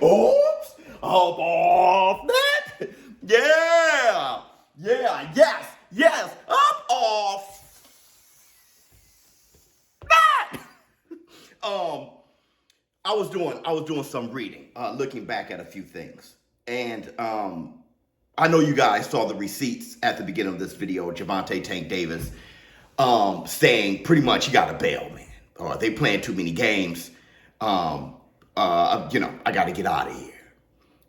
Oops. Up off that. Yeah. Yeah. Yes. Up off that. I was doing some reading, looking back at a few things. And I know you guys saw the receipts at the beginning of this video. Javante Tank Davis saying pretty much you got to bail, man. Or they playing too many games. I got to get out of here.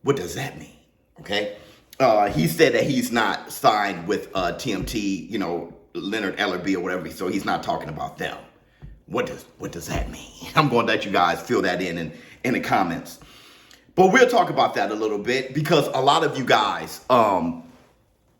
What does that mean? Okay. He said that he's not signed with TMT, Leonard Ellerby or whatever. So he's not talking about them. What does that mean? I'm going to let you guys fill that in the comments. But we'll talk about that a little bit because a lot of you guys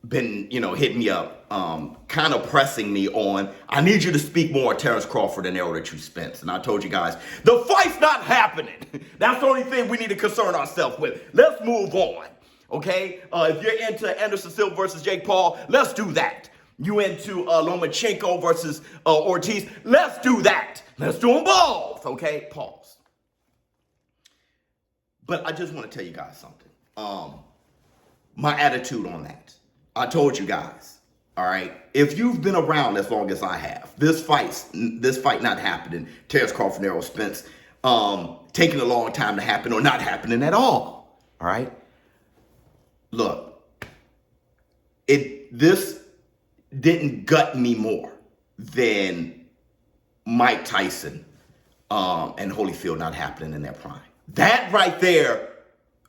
been, hitting me up, kind of pressing me on, I need you to speak more on Terrence Crawford and Errol Spence. And I told you guys, the fight's not happening. That's the only thing we need to concern ourselves with. Let's move on, okay? If you're into Anderson Silva versus Jake Paul, let's do that. You into Lomachenko versus Ortiz, let's do that. Let's do them both, okay? Pause. But I just want to tell you guys something. My attitude on that. I told you guys, all right? If you've been around as long as I have, this fight not happening, Terrence Crawford and Errol Spence, taking a long time to happen or not happening at all right? Look, this didn't gut me more than Mike Tyson and Holyfield not happening in their prime. That right there,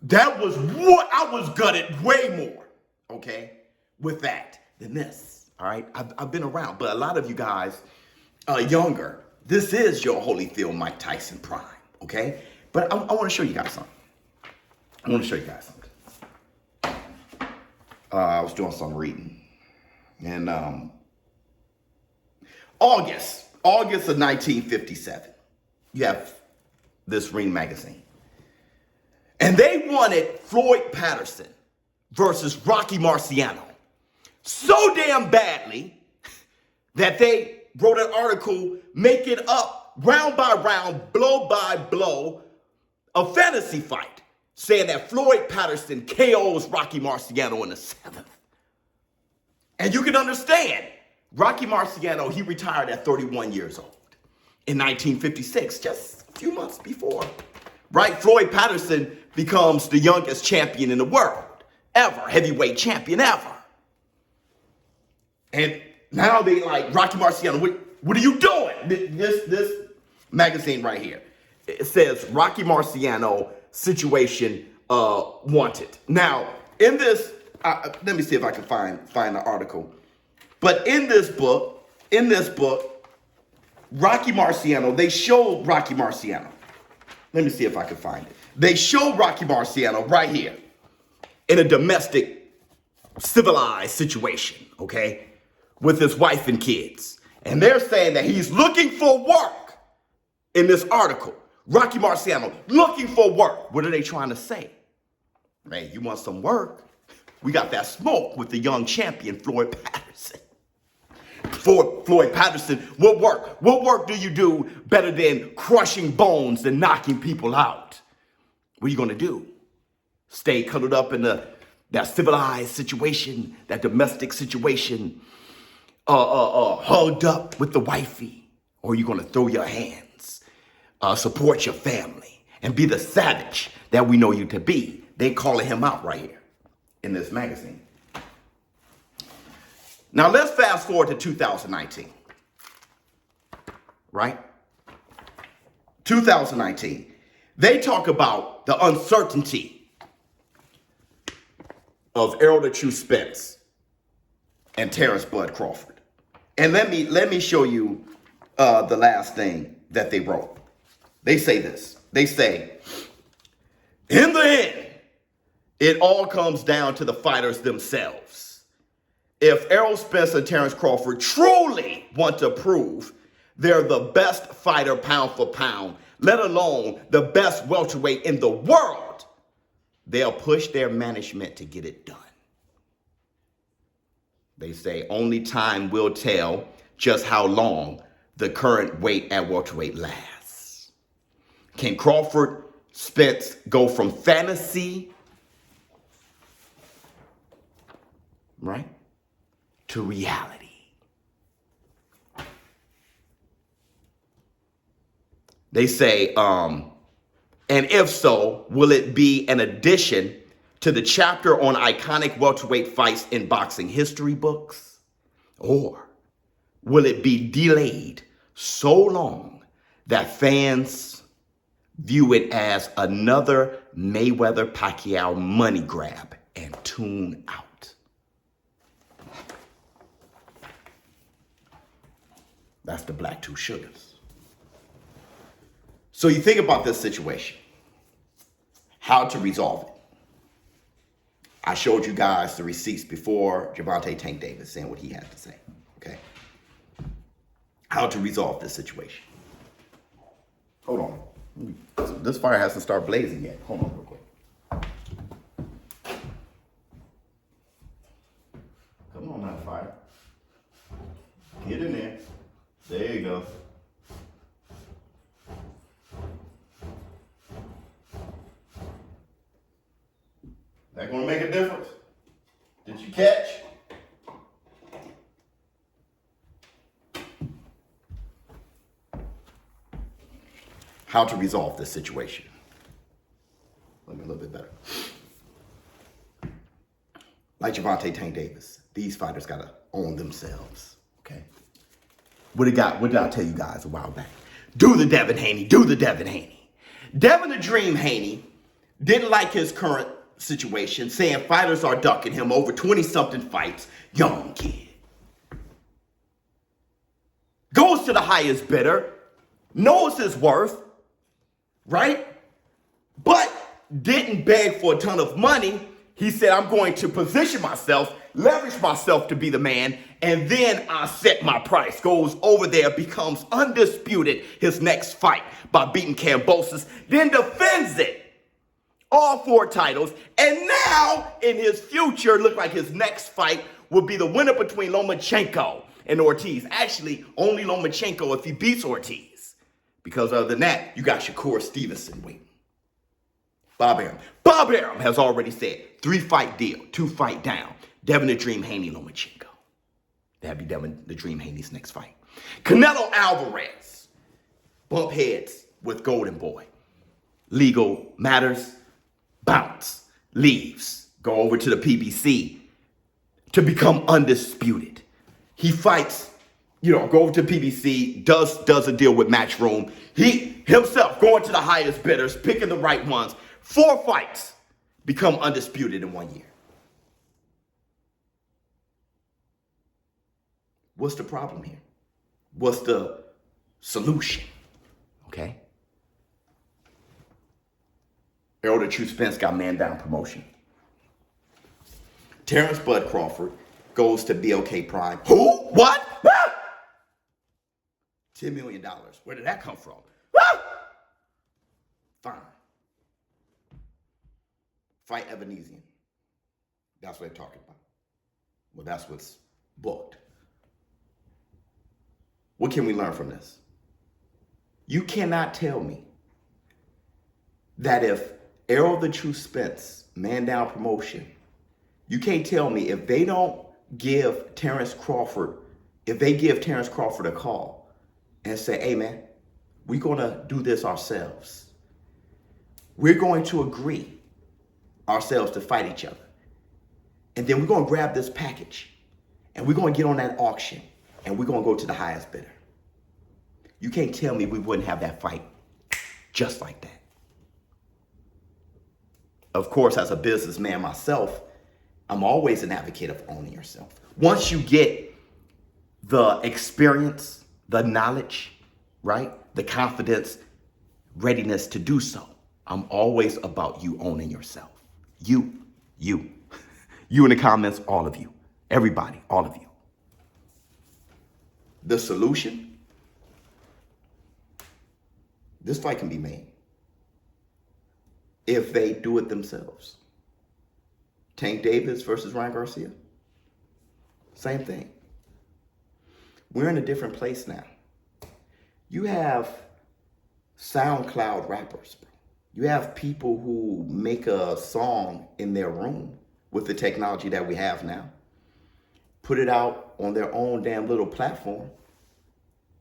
that was what I was gutted way more, okay, with that than this, all right? I've been around, but a lot of you guys are younger. This is your Holyfield, Mike Tyson prime, okay? But I want to show you guys something. I was doing some reading. And August of 1957, you have this Ring magazine. And they wanted Floyd Patterson versus Rocky Marciano so damn badly that they wrote an article making up round by round, blow by blow, a fantasy fight, saying that Floyd Patterson KOs Rocky Marciano in the 7th. And you can understand, Rocky Marciano, he retired at 31 years old in 1956, just a few months before. Right? Floyd Patterson becomes the youngest champion in the world, ever, heavyweight champion ever. And now they like, Rocky Marciano, what are you doing? This magazine right here, it says Rocky Marciano situation wanted. Now, in this, let me see if I can find the article. But in this book, Rocky Marciano, they showed Rocky Marciano. Let me see if I can find it. They show Rocky Marciano right here in a domestic, civilized situation, okay, with his wife and kids. And they're saying that he's looking for work in this article. Rocky Marciano looking for work. What are they trying to say? Man, you want some work? We got that smoke with the young champion, Floyd Patterson. Floyd Patterson, what work? What work do you do better than crushing bones and knocking people out? What are you going to do? Stay cuddled up in that civilized situation, that domestic situation, hugged up with the wifey? Or are you going to throw your hands, support your family, and be the savage that we know you to be? They calling him out right here in this magazine. Now let's fast forward to 2019, right? 2019. They talk about the uncertainty of Errol the True Spence and Terrence Bud Crawford. And let me show you the last thing that they wrote. They say this. They say, in the end, it all comes down to the fighters themselves. If Errol Spence and Terrence Crawford truly want to prove they're the best fighter pound for pound, let alone the best welterweight in the world, they'll push their management to get it done. They say only time will tell just how long the current weight at welterweight lasts. Can Crawford Spence go from fantasy, right, to reality. They say, and if so, will it be an addition to the chapter on iconic welterweight fights in boxing history books? Or will it be delayed so long that fans view it as another Mayweather-Pacquiao money grab and tune out? That's the Black Two Sugars. So you think about this situation, how to resolve it. I showed you guys the receipts before, Gervonta Tank Davis saying what he had to say, okay? How to resolve this situation. Hold on. This fire hasn't started blazing yet. Hold on real quick. Come on now, fire. Get in there. There you go. That gonna make a difference? Did you catch? How to resolve this situation. Let me a little bit better. Like Gervonta Tank Davis, these fighters gotta own themselves. Okay. What did I tell you guys a while back? Do the Devin Haney. Do the Devin Haney. Devin the Dream Haney didn't like his current situation, saying fighters are ducking him over 20-something fights. Young kid. Goes to the highest bidder. Knows his worth. Right? But didn't beg for a ton of money. He said, I'm going to position myself, leverage myself to be the man, and then I set my price. Goes over there, becomes undisputed his next fight by beating Kambosos, then defends it. All 4 titles, and now in his future, look like his next fight will be the winner between Lomachenko and Ortiz. Actually, only Lomachenko if he beats Ortiz. Because other than that, you got Shakur Stevenson waiting. Bob Arum has already said 3-fight deal, 2-fight down. Devin the Dream Haney, Lomachenko. That'd be Devin the Dream Haney's next fight. Canelo Alvarez. Bump heads with Golden Boy. Legal matters. Bounce. Leaves. Go over to the PBC to become undisputed. He fights, go over to PBC, does a deal with Matchroom. He himself going to the highest bidders, picking the right ones. 4 fights, become undisputed in 1 year. What's the problem here? What's the solution? Okay. Errol the True Spence got man down promotion. Terrence Bud Crawford goes to BLK Prime. Who? What? Ah! $10 million. Where did that come from? Ah! Fine. Fight Evanesian. That's what they're talking about. Well, that's what's booked. What can we learn from this? You cannot tell me that if Errol the True Spence, man down promotion, you can't tell me if they don't give Terrence Crawford, if they give Terrence Crawford a call and say, hey man, we're gonna do this ourselves. We're going to agree ourselves to fight each other. And then we're gonna grab this package and we're gonna get on that auction and we're gonna go to the highest bidder. You can't tell me we wouldn't have that fight just like that. Of course, as a businessman myself, I'm always an advocate of owning yourself. Once you get the experience, the knowledge, right? The confidence, readiness to do so, I'm always about you owning yourself. You. You in the comments, all of you. Everybody, all of you. The solution? This fight can be made if they do it themselves. Tank Davis versus Ryan Garcia. Same thing. We're in a different place now. You have SoundCloud rappers, bro. You have people who make a song in their room with the technology that we have now, put it out on their own damn little platform,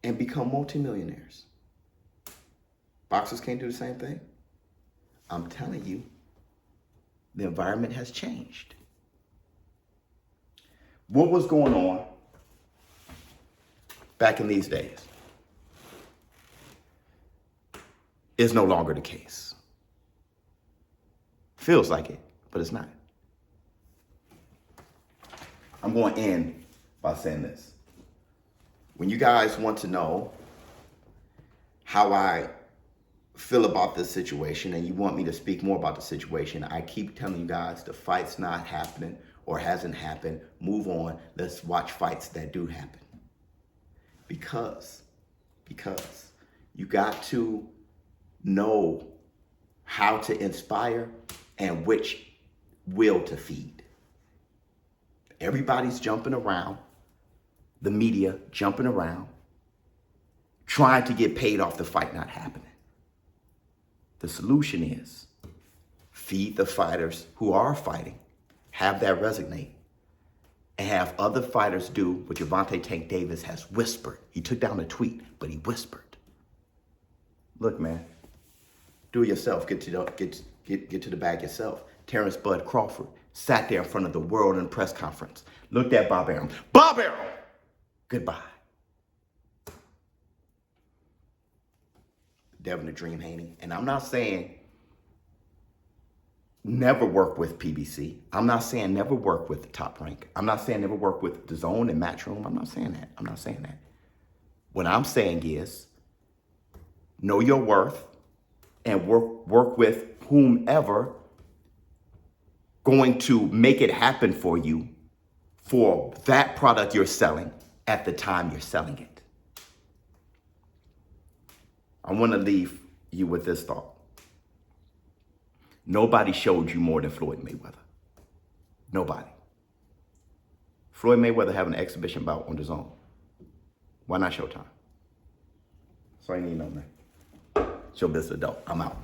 and become multimillionaires. Boxers can't do the same thing. I'm telling you, the environment has changed. What was going on back in these days is no longer the case. Feels like it, but it's not. I'm going to end by saying this. When you guys want to know how I feel about this situation and you want me to speak more about the situation, I keep telling you guys the fight's not happening or hasn't happened. Move on. Let's watch fights that do happen. Because you got to know how to inspire and which will to feed. Everybody's jumping around, the media jumping around, trying to get paid off the fight not happening. The solution is feed the fighters who are fighting, have that resonate, and have other fighters do what Gervonta Tank Davis has whispered. He took down a tweet, but he whispered. Look, man, do it yourself. Get to the bag yourself. Terrence Bud Crawford sat there in front of the world in a press conference, looked at Bob Arum. Bob Arum, goodbye. Devin the Dream Haney. And I'm not saying never work with PBC. I'm not saying never work with Top Rank. I'm not saying never work with The Zone and Matchroom. I'm not saying that. I'm not saying that. What I'm saying is know your worth and work with whomever going to make it happen for you for that product you're selling at the time you're selling it. I want to leave you with this thought. Nobody showed you more than Floyd Mayweather. Nobody. Floyd Mayweather have an exhibition bout on The Zone. Why not Showtime? So I need no man. Show this adult. I'm out.